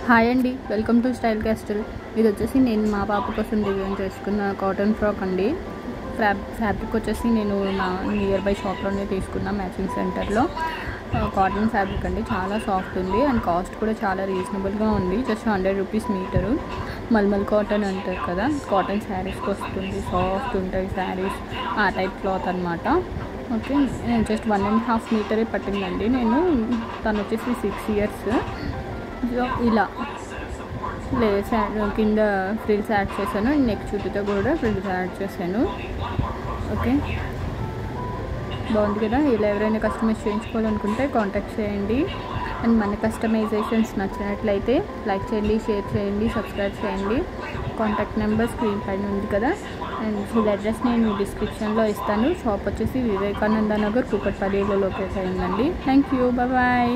Hi అండి, welcome to style castle. ఇది వచ్చేసి నేను మా పాప కోసం డిజైన్ చేసుకున్న కాటన్ ఫ్రాక్ అండి. ఫ్యాబ్రిక్ వచ్చేసి నేను నా నియర్ బై షాప్లోనే తీసుకున్న మ్యాచింగ్ సెంటర్లో. కాటన్ ఫ్యాబ్రిక్ అండి, చాలా సాఫ్ట్ ఉంది అండ్ కాస్ట్ కూడా చాలా రీజనబుల్గా ఉంది. Just 100 rupees metre. Mulmul cotton అంటారు కదా, కాటన్ శారీస్కి వస్తుంది. సాఫ్ట్ ఉంటాయి శారీస్, ఆ టైప్ క్లాత్ అనమాట. ఓకే, జస్ట్ 1.5 మీటరే పట్టిందండి. తను వచ్చేసి 6 ఇయర్స్. ఇలా లేస్ కింద ఫ్రిల్స్ యాడ్ చేశాను, నెక్ చుట్టూతో కూడా ఫ్రిల్స్ యాడ్ చేశాను. ఓకే, బాగుంది కదా. ఇలా ఎవరైనా కస్టమైజ్ చేయించుకోవాలనుకుంటే కాంటాక్ట్ చేయండి. అండ్ మన కస్టమైజేషన్స్ నచ్చినట్లయితే లైక్ చేయండి, షేర్ చేయండి, సబ్స్క్రైబ్ చేయండి. కాంటాక్ట్ నెంబర్ స్క్రీన్ పైన ఉంది కదా. అండ్ ఫుల్ అడ్రస్ నేను డిస్క్రిప్షన్లో ఇస్తాను. షాప్ వచ్చేసి వివేకానంద నగర్, కూకట్పల్లిలో లొకేట్ అయిందండి. Thank you, bye.